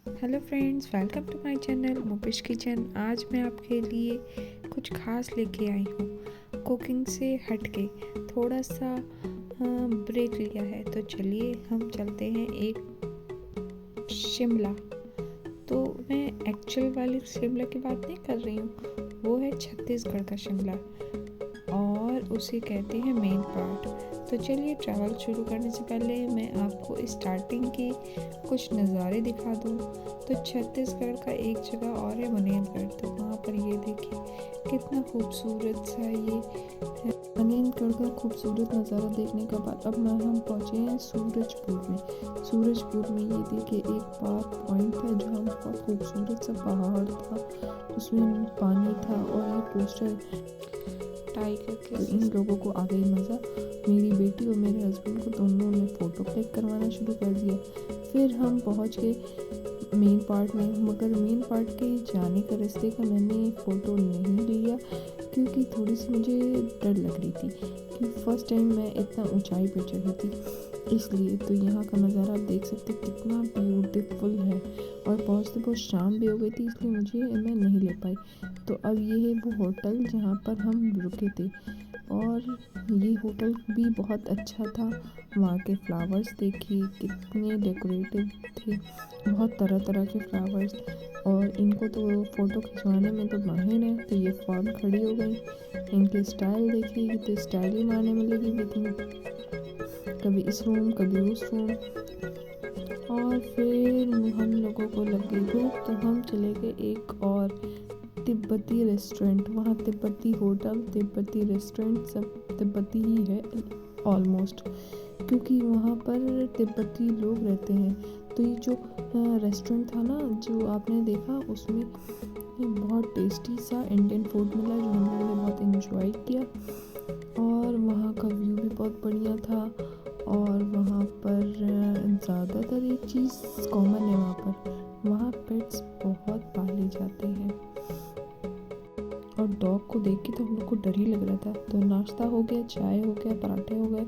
Hello friends, welcome to my channel मोपिश kitchen. आज मैं आपके लिए कुछ खास लेके आई हूँ। कुकिंग से हटके थोड़ा सा ब्रेक लिया है, तो चलिए हम चलते हैं एक शिमला। तो मैं एक्चुअल वाली शिमला की बात नहीं कर रही हूँ, वो है छत्तीसगढ़ का शिमला और उसे कहते हैं मेन पार्ट। तो चलिए ट्रैवल शुरू करने से पहले मैं आपको स्टार्टिंग के कुछ नज़ारे दिखा दूँ। तो छत्तीसगढ़ का एक जगह और है मनेरगढ़, तो वहाँ पर ये देखिए कितना खूबसूरत सा ये है। मनेरगढ़ का खूबसूरत नज़ारा देखने के बाद अब हम पहुँचे हैं सूरजपुर में। सूरजपुर में ये देखिए एक पॉइंट था जहाँ बहुत खूबसूरत सा पहाड़ था, उसमें पानी था और ये पोस्टर टाइगर के। तो इन लोगों को आ गई मज़ा। मेरी बेटी और मेरे हस्बैंड को दोनों ने फ़ोटो क्लिक करवाना शुरू कर दिया। फिर हम पहुंच गए मेन पार्ट में, मगर मेन पार्ट के जाने का रास्ते का मैंने फ़ोटो नहीं लिया क्योंकि थोड़ी सी मुझे डर लग रही थी कि फ़र्स्ट टाइम मैं इतना ऊंचाई पे चढ़ी थी, इसलिए। तो यहाँ का नज़ारा आप देख सकते कितना ब्यूटीफुल है और पहुँचते बहुत शाम भी हो गई थी, इसलिए मैं नहीं ले पाई। तो अब ये है वो होटल जहाँ पर हम रुके थे और ये होटल भी बहुत अच्छा था। वहाँ के फ्लावर्स देखिए कितने डेकोरेटिव थे, बहुत तरह तरह के फ्लावर्स। और इनको तो फ़ोटो खिंचवाने में तो माहिर है, तो ये फ़ौरन खड़ी हो गई। इनके स्टाइल देखिए तो स्टाइल ही मारने में लगी हुई थी, कभी इस रूम कभी उस रूम। और फिर हम लोगों को लग गई भूख, तो हम चले गए एक और तिब्बती रेस्टोरेंट। वहाँ तिब्बती होटल, तिब्बती रेस्टोरेंट सब तिब्बती ही है ऑलमोस्ट, क्योंकि वहाँ पर तिब्बती लोग रहते हैं। तो ये जो रेस्टोरेंट था ना जो आपने देखा, उसमें ये बहुत टेस्टी सा इंडियन फूड मिला जो हम लोगों ने बहुत इन्जॉय किया। और वहाँ का व्यू भी बहुत बढ़िया था और वहाँ पर ज़्यादातर एक चीज़ कॉमन है, वहाँ पेट्स बहुत पाले जाते हैं। और डॉग को देख के तो हम लोग को डर ही लग रहा था। तो नाश्ता हो गया, चाय हो गया, पराठे हो गए,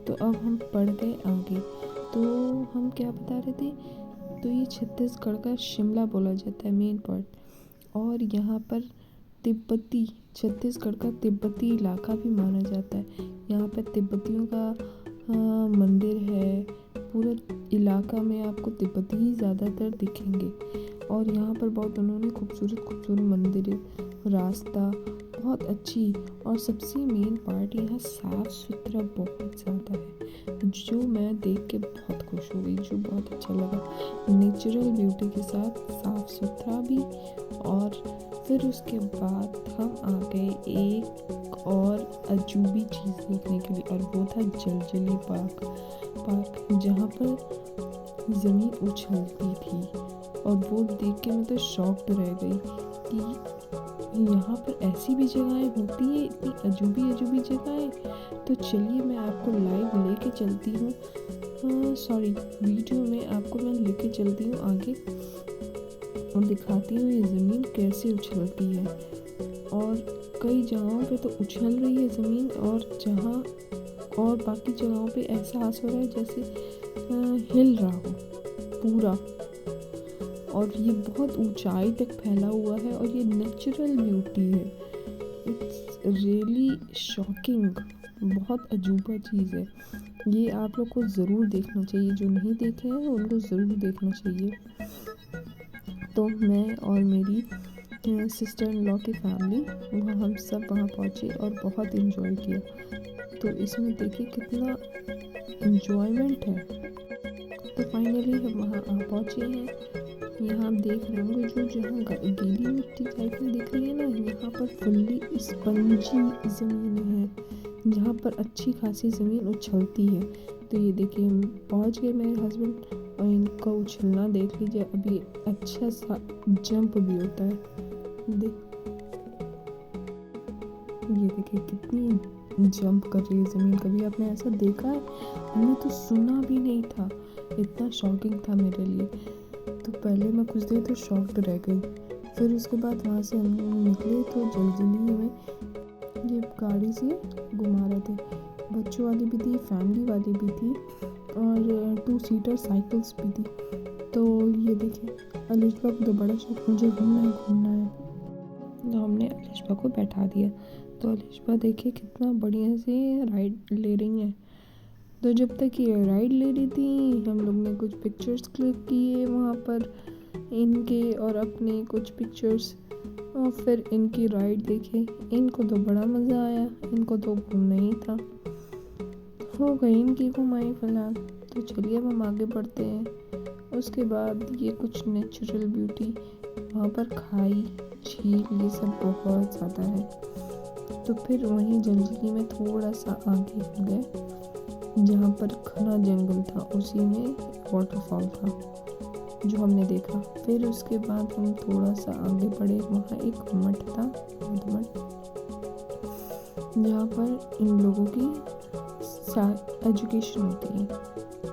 तो अब हम बढ़ गए आगे। तो हम क्या बता रहे थे, तो ये छत्तीसगढ़ का शिमला बोला जाता है मेन पार्ट। और यहाँ पर तिब्बती, छत्तीसगढ़ का तिब्बती इलाका भी माना जाता है। यहाँ पर तिब्बतियों का मंदिर है। पूरे इलाका में आपको तिब्बती ही ज़्यादातर दिखेंगे। और यहाँ पर बहुत उन्होंने खूबसूरत खूबसूरत मंदिर, रास्ता बहुत अच्छी। और सबसे मेन पार्ट यहाँ साफ़ सुथरा बहुत ज़्यादा है, जो मैं देख के बहुत खुश हो गई, जो बहुत अच्छा लगा। नेचुरल ब्यूटी के साथ साफ़ सुथरा भी। और फिर उसके बाद हम आ गए एक और अजूबी चीज़ देखने के लिए, और वो था जलजली पार्क, जहाँ पर ज़मीन उछलती थी। और वो देख के मैं तो शॉक्ड रह गई कि यहाँ पर ऐसी भी जगहें होती है, इतनी अजूबी जगहें। तो चलिए मैं आपको लाइव लेके चलती हूँ, वीडियो में आपको मैं लेके चलती हूँ आगे और दिखाती हूँ ये ज़मीन कैसे उछलती है। और कई जगहों पे तो उछल रही है ज़मीन, और बाकी जगहों पे एहसास हो रहा है जैसे हिल रहा हो पूरा। और ये बहुत ऊंचाई तक फैला हुआ है और ये नेचुरल ब्यूटी है। इट्स रियली शॉकिंग, बहुत अजूबा चीज़ है। ये आप लोग को ज़रूर देखना चाहिए, जो नहीं देखे हैं उनको ज़रूर देखना चाहिए। तो मैं और मेरी सिस्टर इन लॉ की फैमिली हम सब वहाँ पहुँचे और बहुत इन्जॉय किया। तो इसमें देखिए कितना इन्जॉयमेंट है। तो फाइनली हम वहाँ पहुँचे हैं। यहाँ आप देख रहे होंगे जो जहाँ गीली मिट्टी टाइप में दिख रही है ना, यहाँ पर फुल्ली स्पंजी ज़मीन है जहाँ पर अच्छी खासी ज़मीन उछलती है। तो ये देखिए हम पहुँच गए, मेरे हस्बैंड, और इनका उछलना देख लीजिए। अभी अच्छा सा जंप भी होता है। ये देखिए कितनी जंप कर रही है ज़मीन। कभी आपने ऐसा देखा है? हमने तो सुना भी नहीं था, इतना शॉकिंग था मेरे लिए। तो पहले मैं कुछ देर तो शॉक्ड रह गई। फिर उसके बाद वहाँ से हम निकले तो जल्दी में ये गाड़ी से घुमा रहे थे। बच्चों वाली भी थी, फैमिली वाली भी थी और 2 सीटर साइकिल्स भी थी। तो ये देखिए अलिशबा को तो बड़ा शौक, मुझे घूमना है घूमना है। तो हमने अलिशबा को बैठा दिया। तो अलिशबा देखिए कितना बढ़िया से राइड ले रही है। तो जब तक ये राइड ले रही थी हम लोग ने कुछ पिक्चर्स क्लिक किए वहाँ पर, इनके और अपने कुछ पिक्चर्स, और फिर इनकी राइड देखे। इनको तो बड़ा मज़ा आया, इनको तो घूमना ही था। हो गई इनकी घुमाई फिलहाल। तो चलिए अब हम आगे बढ़ते हैं। उसके बाद ये कुछ नेचुरल ब्यूटी, वहाँ पर खाई, झील, ये सब बहुत ज़्यादा है। तो फिर वहीं जंजीली में थोड़ा सा आगे हो गए जहाँ पर घना जंगल था, उसी में वाटरफॉल था जो हमने देखा। फिर उसके बाद हम थोड़ा सा आगे बढ़े, वहाँ एक मठ था, मठ, जहाँ पर इन लोगों की एजुकेशन होती है।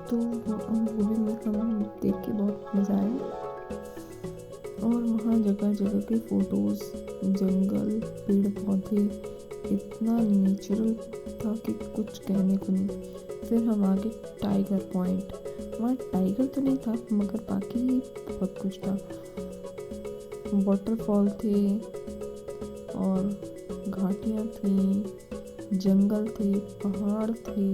तो वो भी हम देख के बहुत मज़ा आया। और वहाँ जगह जगह के फ़ोटोज़, जंगल, पेड़ पौधे, इतना नेचुरल था कि कुछ कहने को नहीं। फिर हम आगे टाइगर पॉइंट, वहाँ टाइगर तो नहीं था मगर बाकी बहुत कुछ था। वाटरफॉल थे और घाटियाँ थीं, जंगल थे, पहाड़ थे,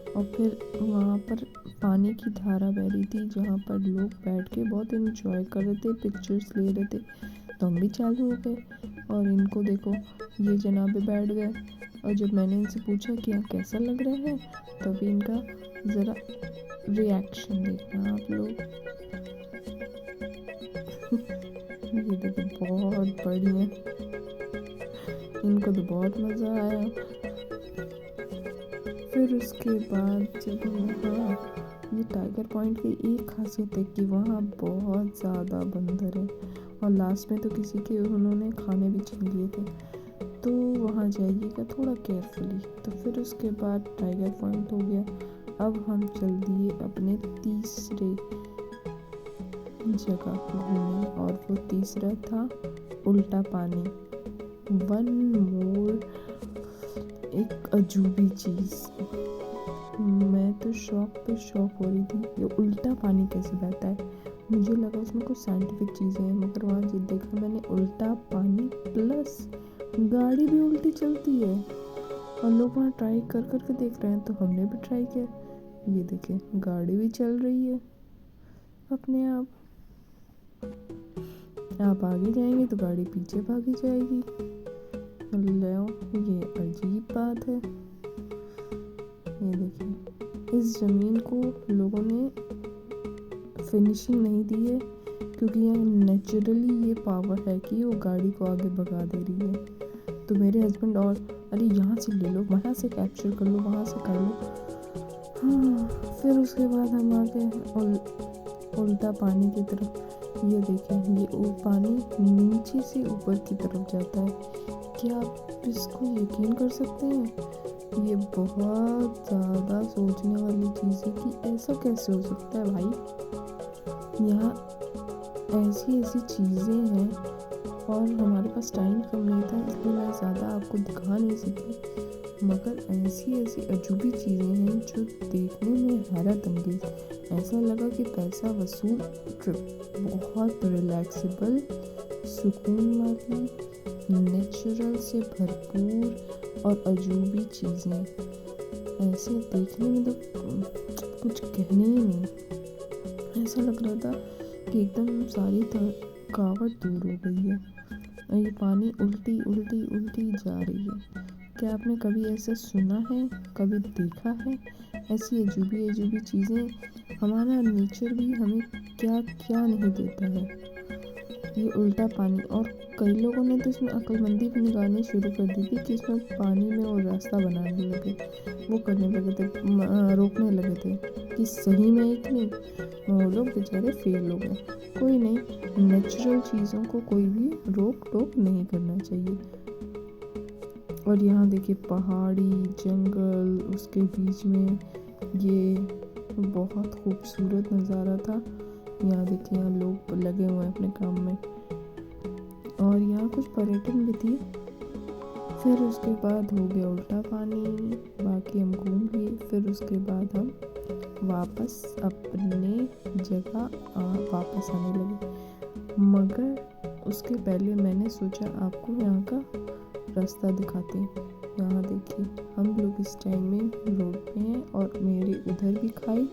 और फिर वहाँ पर पानी की धारा बह रही थी जहाँ पर लोग बैठ के बहुत एंजॉय कर रहे थे, पिक्चर्स ले रहे थे। तो हम भी चालू हो गए और इनको देखो, ये जनाबे बैठ गए। और जब मैंने इनसे पूछा कि यहाँ कैसा लग रहा है, तभी इनका ज़रा रिएक्शन देखना आप लोग। ये देखो बहुत बढ़िया, इनको तो बहुत मज़ा आया। फिर उसके बाद जब वहाँ, ये टाइगर पॉइंट की एक खासियत है कि वहाँ बहुत ज़्यादा बंदर है, और लास्ट में तो किसी के उन्होंने खाने भी छीन लिए थे। तो वहाँ जाइएगा थोड़ा केयरफुली। तो फिर उसके बाद टाइगर पॉइंट हो गया। अब हम चल दिए अपने तीसरे जगह घूमने, और वो तीसरा था उल्टा पानी। वन मोर, एक अजूबी चीज़। मैं तो शौक पे शौक हो रही थी, ये उल्टा पानी कैसे बहता है। मुझे लगा उसमें कुछ साइंटिफिक चीज़ें हैं, मगर वहाँ जब देखा मैंने, उल्टा पानी प्लस गाड़ी भी उल्टी चलती है, और लोग वहाँ ट्राई कर कर के देख रहे हैं। तो हमने भी ट्राई किया। ये देखें, गाड़ी भी चल रही है अपने आप। आप आगे जाएंगे तो गाड़ी पीछे भागी जाएगी। लो, ये अजीब बात है। ये देखिए, इस ज़मीन को लोगों ने फिनिशिंग नहीं दी है क्योंकि यहाँ नेचुरली ये पावर है कि वो गाड़ी को आगे भगा दे रही है। तो मेरे हस्बैंड और, अरे यहाँ से ले लो, वहाँ से कैप्चर कर लो, वहाँ से कर लो। हाँ, फिर उसके बाद हम आ गए उल्टा पानी की तरफ। ये देखें, ये पानी नीचे से ऊपर की तरफ जाता है। क्या आप इसको यकीन कर सकते हैं? ये बहुत ज़्यादा सोचने वाली चीज़ है कि ऐसा कैसे हो सकता है भाई। यहाँ ऐसी ऐसी चीज़ें हैं, और हमारे पास टाइम कम नहीं था इसलिए मैं ज़्यादा आपको दिखा नहीं सकी। मगर ऐसी ऐसी अजूबी चीज़ें हैं जो देखने में हैरत अंगेज। ऐसा लगा कि पैसा वसूल ट्रिप, बहुत रिलैक्सेबल, सुकून वाली, नेचुरल से भरपूर और अजूबी चीज़ें। ऐसे देखने में तो कुछ कहने ही नहीं। ऐसा लग रहा था कि एकदम सारी थकावट दूर हो गई है, और ये पानी उल्टी उल्टी उल्टी जा रही है। क्या आपने कभी ऐसा सुना है, कभी देखा है? ऐसी अजूबी अजूबी चीज़ें। हमारा नेचर भी हमें क्या क्या नहीं देता है। ये उल्टा पानी, और कई लोगों ने तो इसमें अक्लमंदी भी निकालनी शुरू कर दी थी कि इसमें पानी में वो रास्ता बनाने लगे, वो करने लगे थे, रोकने लगे थे कि सही में है कि नहीं। वो लोग बेचारे फेल हो गए। कोई नहीं, नेचुरल चीज़ों को कोई भी रोक टोक नहीं करना चाहिए। और यहाँ देखिए, पहाड़ी जंगल, उसके बीच में ये बहुत खूबसूरत नज़ारा था। यहाँ देखिए, यहाँ लोग लगे हुए हैं अपने काम में, और यहाँ कुछ पर्यटन भी थी। फिर उसके बाद हो गया उल्टा पानी, बाकी हम घूम लिए। फिर उसके बाद हम वापस अपने जगह वापस आने लगे। उसके पहले मैंने सोचा आपको यहाँ का रास्ता दिखाते हैं। यहाँ देखिए, हम लोग इस टाइम में रोड पे हैं और मेरे उधर भी खाई,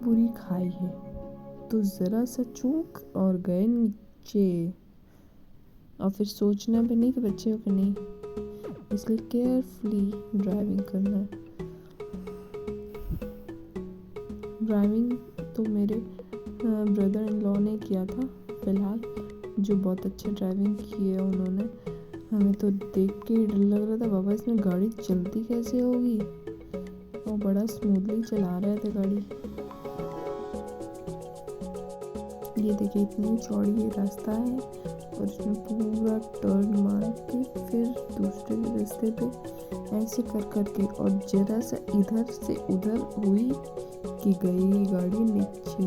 पूरी खाई है। तो ज़रा सा चूक और गए नीचे। और फिर सोचना भी नहीं कि बच्चे हो कि नहीं, इसलिए केयरफुली ड्राइविंग करना है। ड्राइविंग तो मेरे ब्रदर इन लॉ ने किया था फ़िलहाल, जो बहुत अच्छा ड्राइविंग की है उन्होंने। हमें तो देख के ही डर लग रहा था, बाबा इसमें गाड़ी चलती कैसे होगी। और बड़ा स्मूथली चला रहे थे गाड़ी। ये देखिए, इतनी चौड़ी ये रास्ता है और इसमें पूरा टर्न मार के फिर दूसरे रास्ते पे ऐसे कर करके और जरा सा इधर से उधर हुई कि गई गाड़ी नीचे।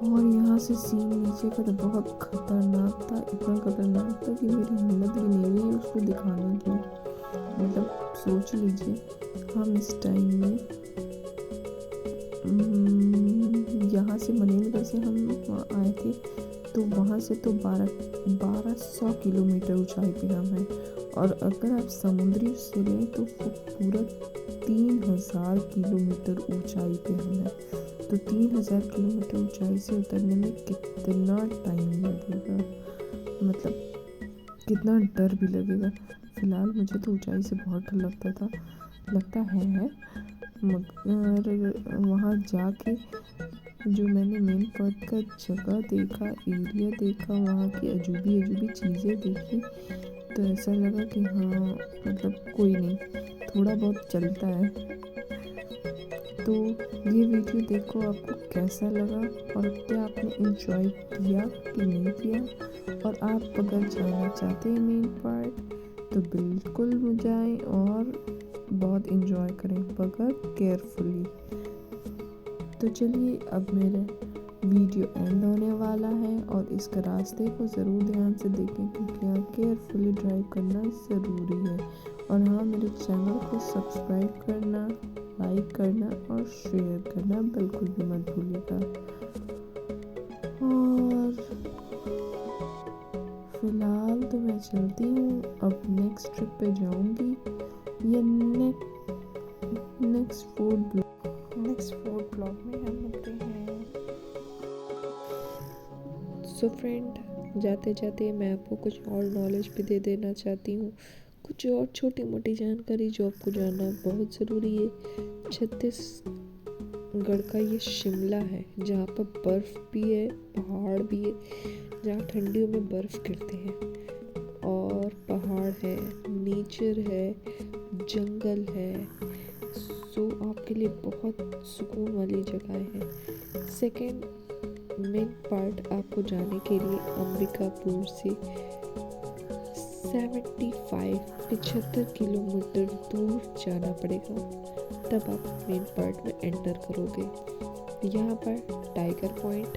और यहाँ से सीन नीचे का तो बहुत खतरनाक था, इतना खतरनाक था कि मेरी हिम्मत भी नहीं हुई उसको दिखाने की। मतलब सोच लीजिए, हम इस टाइम में यहाँ से मनेंद्रगढ़ से हम आए थे, तो वहाँ से तो 1200 किलोमीटर ऊंचाई पे हम हैं। और अगर आप समुद्री से लें तो पूरा 3000 किलोमीटर ऊंचाई पे हम हैं। तो 3000 किलोमीटर ऊंचाई से उतरने में कितना टाइम लगेगा, मतलब कितना डर भी लगेगा। फ़िलहाल मुझे तो ऊंचाई से बहुत डर लगता है। मगर वहाँ जाके जो मैंने मेन पार्ट का जगह देखा, एरिया देखा, वहाँ की अजूबी चीज़ें देखी, तो ऐसा लगा कि हाँ, मतलब कोई नहीं, थोड़ा बहुत चलता है। तो ये वीडियो देखो, आपको कैसा लगा और क्या आपने एंजॉय किया कि नहीं किया। और आप अगर जाना चाहते हैं मेन पार्ट तो बिल्कुल जाएं और बहुत एंजॉय करें, मगर केयरफुली। तो चलिए, अब मेरा वीडियो एंड होने वाला है और इसके रास्ते को ज़रूर ध्यान से देखें, क्योंकि यहाँ केयरफुली ड्राइव करना ज़रूरी है। और हाँ, मेरे चैनल को सब्सक्राइब करना, लाइक करना और शेयर करना बिल्कुल भी मत भूलिएगा। और फिलहाल तो मैं चलती हूँ, अब नेक्स्ट ट्रिप पे जाऊँगी या नेक्स्ट फूड ब्लॉग में हम मिलते हैं। सो फ्रेंड, जाते जाते मैं आपको कुछ और नॉलेज भी दे देना चाहती हूँ, कुछ और छोटी मोटी जानकारी जो आपको जानना बहुत ज़रूरी है। छत्तीसगढ़ का ये शिमला है, जहाँ पर बर्फ़ भी है, पहाड़ भी है, जहाँ ठंडियों में बर्फ़ गिरते हैं, और पहाड़ है, नेचर है, जंगल है। सो आपके लिए बहुत सुकून वाली जगह है। सेकेंड मेन पार्ट आपको जाने के लिए अंबिकापुर से 75 किलोमीटर दूर जाना पड़ेगा, तब आप मेन पार्ट में एंटर करोगे। यहाँ पर टाइगर पॉइंट,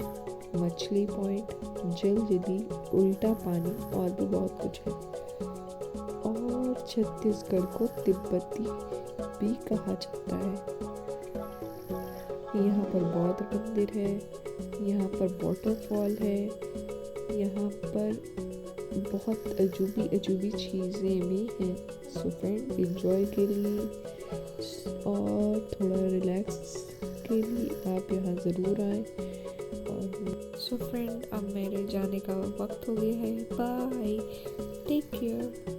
मछली पॉइंट, जलजिली, उल्टा पानी और भी बहुत कुछ है। और छत्तीसगढ़ को तिब्बती भी कहा जाता है। यहाँ पर बौद्ध मंदिर है, यहाँ पर वाटरफॉल है, यहाँ पर बहुत अजूबी चीज़ें भी हैं। सो फ्रेंड, एंजॉय के लिए और थोड़ा रिलैक्स के लिए आप यहाँ ज़रूर आएँ। और सो फ्रेंड, अब मेरे जाने का वक्त हो गया है। Bye, take care.